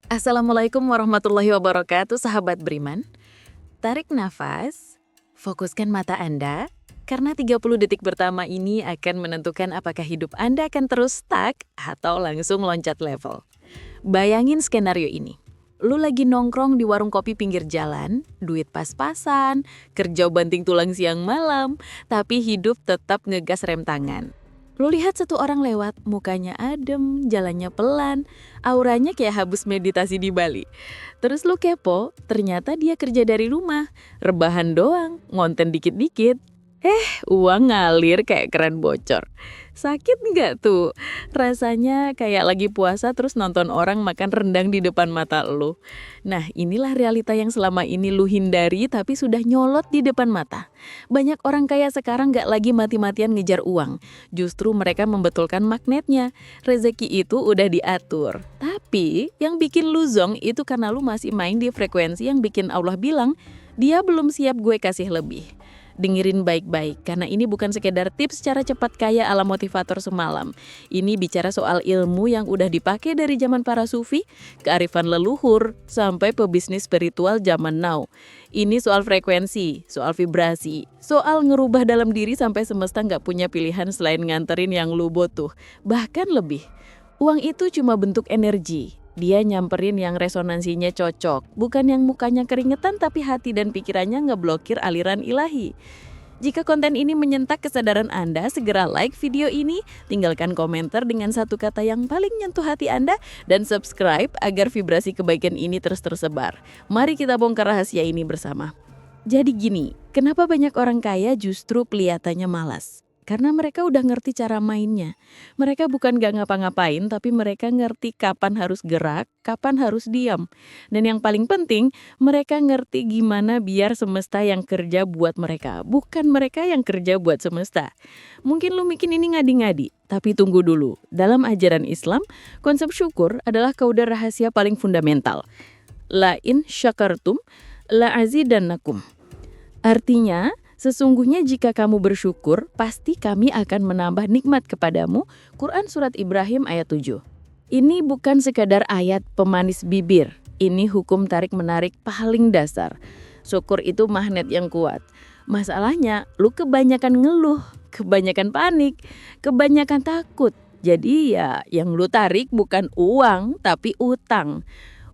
Assalamualaikum warahmatullahi wabarakatuh, sahabat beriman. Tarik nafas, fokuskan mata Anda, karena 30 detik pertama ini akan menentukan apakah hidup Anda akan terus stuck atau langsung loncat level. Bayangin skenario ini. Lu lagi nongkrong di warung kopi pinggir jalan, duit pas-pasan, kerja banting tulang siang malam, tapi hidup tetap ngegas rem tangan. Lu lihat satu orang lewat, mukanya adem, jalannya pelan, auranya kayak habis meditasi di Bali. Terus lu kepo, ternyata dia kerja dari rumah, rebahan doang, ngonten dikit-dikit. Uang ngalir kayak keran bocor. Sakit nggak tuh? Rasanya kayak lagi puasa terus nonton orang makan rendang di depan mata lu. Nah, inilah realita yang selama ini lu hindari tapi sudah nyolot di depan mata. Banyak orang kaya sekarang nggak lagi mati-matian ngejar uang. Justru mereka membetulkan magnetnya. Rezeki itu udah diatur. Tapi yang bikin lu zong itu karena lu masih main di frekuensi yang bikin Allah bilang, dia belum siap gue kasih lebih. Dengerin baik-baik, karena ini bukan sekedar tips cara cepat kaya ala motivator semalam. Ini bicara soal ilmu yang udah dipakai dari zaman para sufi, kearifan leluhur, sampai pebisnis spiritual zaman now. Ini soal frekuensi, soal vibrasi, soal ngerubah dalam diri sampai semesta nggak punya pilihan selain nganterin yang lu butuh. Bahkan lebih. Uang itu cuma bentuk energi. Dia nyamperin yang resonansinya cocok, bukan yang mukanya keringetan tapi hati dan pikirannya ngeblokir aliran ilahi. Jika konten ini menyentak kesadaran Anda, segera like video ini, tinggalkan komentar dengan satu kata yang paling nyentuh hati Anda, dan subscribe agar vibrasi kebaikan ini terus tersebar. Mari kita bongkar rahasia ini bersama. Jadi gini, kenapa banyak orang kaya justru kelihatannya malas? Karena mereka udah ngerti cara mainnya. Mereka bukan gak ngapa-ngapain, tapi mereka ngerti kapan harus gerak, kapan harus diam. Dan yang paling penting, mereka ngerti gimana biar semesta yang kerja buat mereka, bukan mereka yang kerja buat semesta. Mungkin lu mikir ini ngadi-ngadi, tapi tunggu dulu. Dalam ajaran Islam, konsep syukur adalah kode rahasia paling fundamental. La in syakartum, la azidannakum. Artinya, sesungguhnya jika kamu bersyukur, pasti kami akan menambah nikmat kepadamu. Quran Surat Ibrahim ayat 7. Ini bukan sekadar ayat pemanis bibir. Ini hukum tarik-menarik paling dasar. Syukur itu magnet yang kuat. Masalahnya, lu kebanyakan ngeluh, kebanyakan panik, kebanyakan takut. Jadi ya, yang lu tarik bukan uang, tapi utang.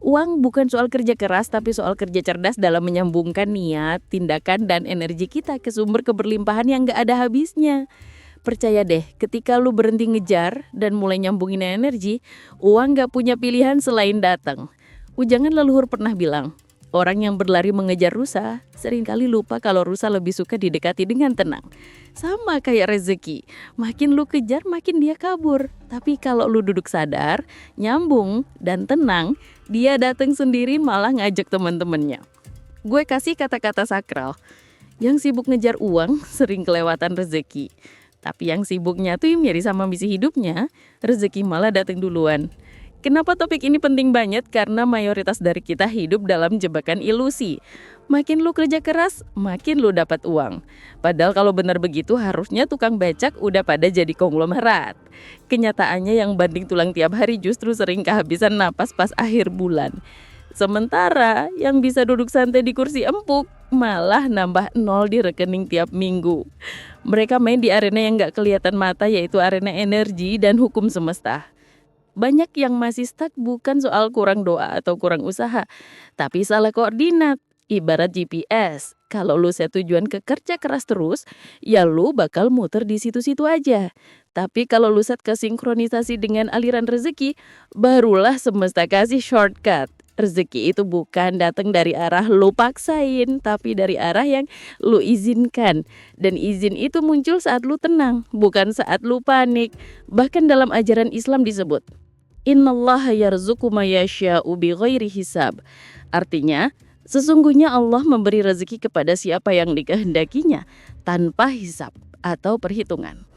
Uang bukan soal kerja keras, tapi soal kerja cerdas dalam menyambungkan niat, tindakan, dan energi kita ke sumber keberlimpahan yang gak ada habisnya. Percaya deh, ketika lu berhenti ngejar dan mulai nyambungin energi, uang gak punya pilihan selain datang. Ujangan leluhur pernah bilang, orang yang berlari mengejar rusa seringkali lupa kalau rusa lebih suka didekati dengan tenang. Sama kayak rezeki, makin lu kejar makin dia kabur. Tapi kalau lu duduk sadar, nyambung, dan tenang, dia datang sendiri malah ngajak teman-temannya. Gue kasih kata-kata sakral. Yang sibuk ngejar uang sering kelewatan rezeki. Tapi yang sibuknya tuh nyari sama misi hidupnya, rezeki malah datang duluan. Kenapa topik ini penting banget? Karena mayoritas dari kita hidup dalam jebakan ilusi. Makin lu kerja keras, makin lu dapat uang. Padahal kalau benar begitu harusnya tukang becak udah pada jadi konglomerat. Kenyataannya yang banting tulang tiap hari justru sering kehabisan napas pas akhir bulan. Sementara yang bisa duduk santai di kursi empuk malah nambah nol di rekening tiap minggu. Mereka main di arena yang gak kelihatan mata, yaitu arena energi dan hukum semesta. Banyak yang masih stuck bukan soal kurang doa atau kurang usaha, tapi salah koordinat. Ibarat GPS, kalau lu set tujuan ke kerja keras terus, ya lu bakal muter di situ-situ aja. Tapi kalau lu set ke sinkronisasi dengan aliran rezeki, barulah semesta kasih shortcut. Rezeki itu bukan datang dari arah lu paksain, tapi dari arah yang lu izinkan. Dan izin itu muncul saat lu tenang, bukan saat lu panik. Bahkan dalam ajaran Islam disebut, Innallaha yarzuqu may yasha'u bighairi hisab. Artinya, sesungguhnya Allah memberi rezeki kepada siapa yang dikehendakinya tanpa hisab atau perhitungan.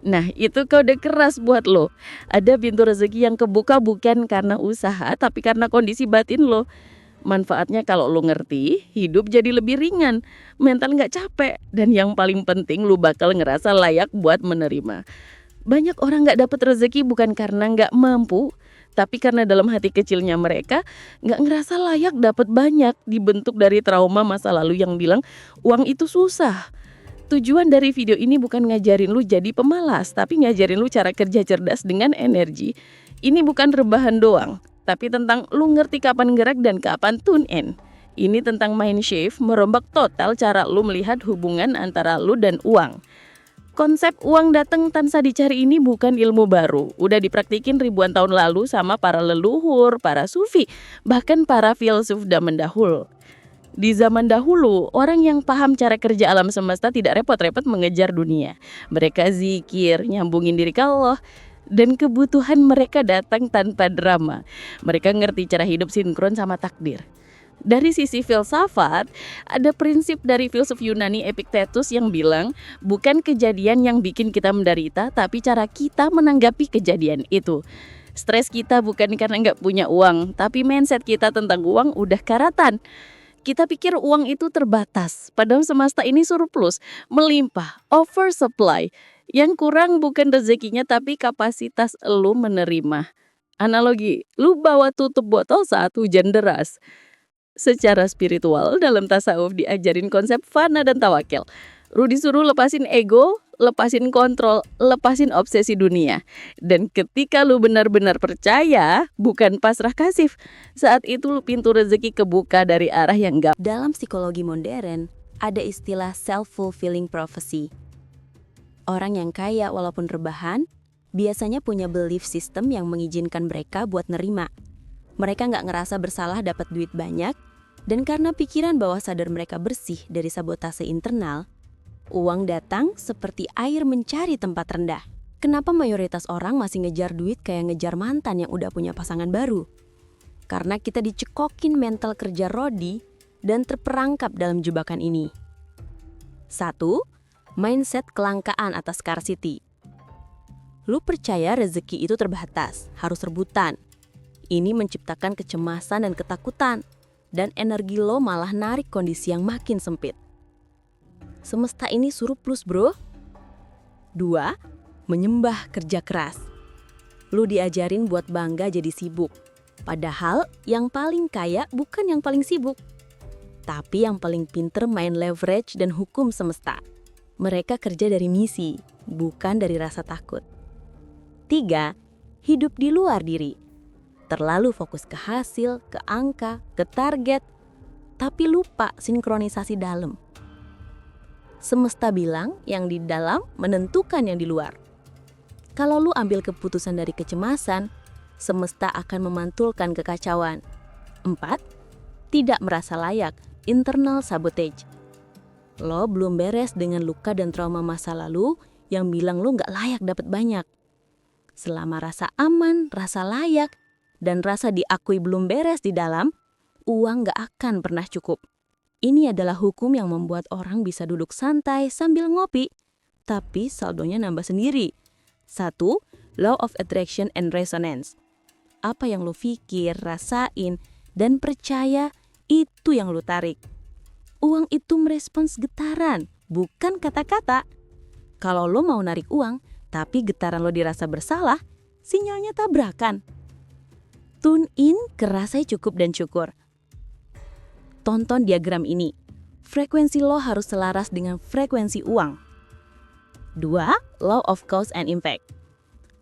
Nah, itu kode keras buat lo. Ada pintu rezeki yang kebuka bukan karena usaha, tapi karena kondisi batin lo. Manfaatnya kalau lo ngerti, hidup jadi lebih ringan, mental gak capek, dan yang paling penting lo bakal ngerasa layak buat menerima. Banyak orang gak dapet rezeki bukan karena gak mampu, Tapi karena dalam hati kecilnya mereka nggak ngerasa layak dapat banyak, dibentuk dari trauma masa lalu yang bilang uang itu susah. Tujuan dari video ini bukan ngajarin lu jadi pemalas, tapi ngajarin lu cara kerja cerdas dengan energi. Ini bukan rebahan doang, tapi tentang lu ngerti kapan gerak dan kapan tune in. Ini tentang mind shift, merombak total cara lu melihat hubungan antara lu dan uang. Konsep uang datang tanpa dicari ini bukan ilmu baru. Udah dipraktikin ribuan tahun lalu sama para leluhur, para sufi, bahkan para filsuf zaman dahulu. Di zaman dahulu, orang yang paham cara kerja alam semesta tidak repot-repot mengejar dunia. Mereka zikir, nyambungin diri ke Allah, dan kebutuhan mereka datang tanpa drama. Mereka ngerti cara hidup sinkron sama takdir. Dari sisi filsafat, ada prinsip dari filsuf Yunani Epictetus yang bilang bukan kejadian yang bikin kita menderita, tapi cara kita menanggapi kejadian itu. Stres kita bukan karena nggak punya uang, tapi mindset kita tentang uang udah karatan. Kita pikir uang itu terbatas, padahal semesta ini surplus, melimpah, oversupply. Yang kurang bukan rezekinya tapi kapasitas lu menerima. Analogi, lu bawa tutup botol saat hujan deras. Secara spiritual, dalam tasawuf diajarin konsep fana dan tawakal. Lu disuruh lepasin ego, lepasin kontrol, lepasin obsesi dunia. Dan ketika lu benar-benar percaya, bukan pasrah kasif, saat itu lu pintu rezeki kebuka dari arah yang gak. Dalam psikologi modern, ada istilah self-fulfilling prophecy. Orang yang kaya walaupun rebahan, biasanya punya belief system yang mengizinkan mereka buat nerima. Mereka nggak ngerasa bersalah dapat duit banyak, dan karena pikiran bawah sadar mereka bersih dari sabotase internal, uang datang seperti air mencari tempat rendah. Kenapa mayoritas orang masih ngejar duit kayak ngejar mantan yang udah punya pasangan baru? Karena kita dicekokin mental kerja rodi dan terperangkap dalam jebakan ini. 1. Mindset kelangkaan atas scarcity. Lu percaya rezeki itu terbatas, harus rebutan. Ini menciptakan kecemasan dan ketakutan, dan energi lo malah narik kondisi yang makin sempit. Semesta ini surplus, bro. 2. Menyembah kerja keras. Lu diajarin buat bangga jadi sibuk. Padahal yang paling kaya bukan yang paling sibuk, tapi yang paling pinter main leverage dan hukum semesta. Mereka kerja dari misi, bukan dari rasa takut. 3. Hidup di luar diri. Terlalu fokus ke hasil, ke angka, ke target, tapi lupa sinkronisasi dalam. Semesta bilang yang di dalam menentukan yang di luar. Kalau lu ambil keputusan dari kecemasan, semesta akan memantulkan kekacauan. 4. Tidak merasa layak, internal sabotage. Lo belum beres dengan luka dan trauma masa lalu yang bilang lo nggak layak dapat banyak. Selama rasa aman, rasa layak, dan rasa diakui belum beres di dalam, uang nggak akan pernah cukup. Ini adalah hukum yang membuat orang bisa duduk santai sambil ngopi, tapi saldonya nambah sendiri. 1. Law of Attraction and Resonance. Apa yang lo pikir, rasain, dan percaya, itu yang lo tarik. Uang itu merespons getaran, bukan kata-kata. Kalau lo mau narik uang, tapi getaran lo dirasa bersalah, sinyalnya tabrakan. Tune in ke rasa cukup dan syukur. Tonton diagram ini. Frekuensi lo harus selaras dengan frekuensi uang. 2. Law of Cause and Impact.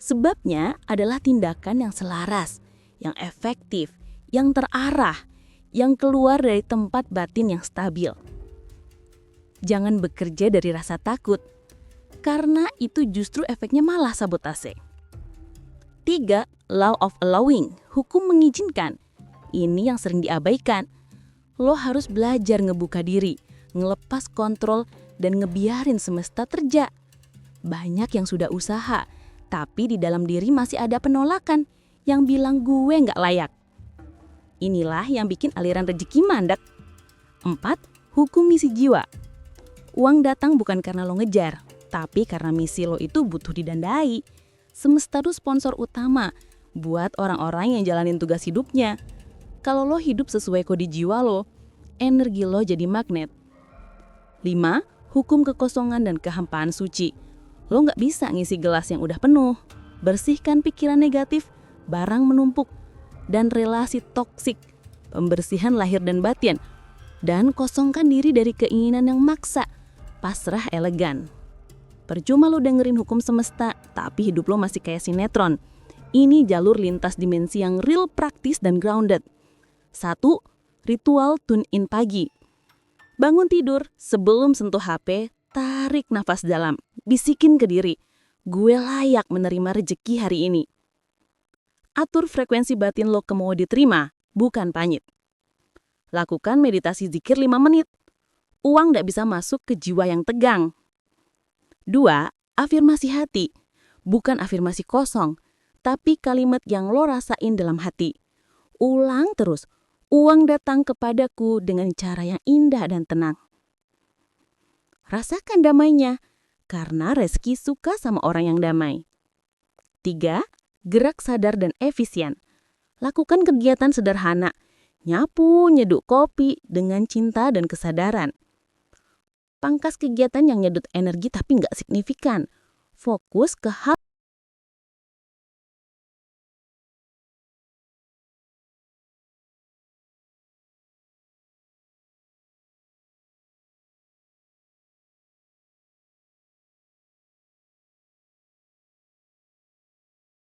Sebabnya adalah tindakan yang selaras, yang efektif, yang terarah, yang keluar dari tempat batin yang stabil. Jangan bekerja dari rasa takut, karena itu justru efeknya malah sabotase. 3. Law of Allowing, hukum mengizinkan. Ini yang sering diabaikan. Lo harus belajar ngebuka diri, ngelepas kontrol, dan ngebiarin semesta terja. Banyak yang sudah usaha, tapi di dalam diri masih ada penolakan yang bilang gue nggak layak. Inilah yang bikin aliran rezeki mandek. 4. Hukum misi jiwa. Uang datang bukan karena lo ngejar, tapi karena misi lo itu butuh didandai. Semesta itu sponsor utama buat orang-orang yang jalanin tugas hidupnya. Kalau lo hidup sesuai kode jiwa lo, energi lo jadi magnet. 5. Hukum kekosongan dan kehampaan suci. Lo nggak bisa ngisi gelas yang udah penuh. Bersihkan pikiran negatif, barang menumpuk, dan relasi toksik, pembersihan lahir dan batin, dan kosongkan diri dari keinginan yang maksa, pasrah elegan. Percuma lo dengerin hukum semesta, tapi hidup lo masih kayak sinetron. Ini jalur lintas dimensi yang real, praktis, dan grounded. 1. Ritual tune-in pagi. Bangun tidur, sebelum sentuh HP, tarik nafas dalam, bisikin ke diri, gue layak menerima rejeki hari ini. Atur frekuensi batin lo ke mau diterima, bukan panyit. Lakukan meditasi zikir 5 menit. Uang gak bisa masuk ke jiwa yang tegang. 2. Afirmasi hati. Bukan afirmasi kosong, tapi kalimat yang lo rasain dalam hati. Ulang terus, uang datang kepadaku dengan cara yang indah dan tenang. Rasakan damainya, karena Reski suka sama orang yang damai. 3. Gerak sadar dan efisien. Lakukan kegiatan sederhana, nyapu, nyeduk kopi dengan cinta dan kesadaran. Pangkas kegiatan yang nyedot energi tapi nggak signifikan. Fokus ke hal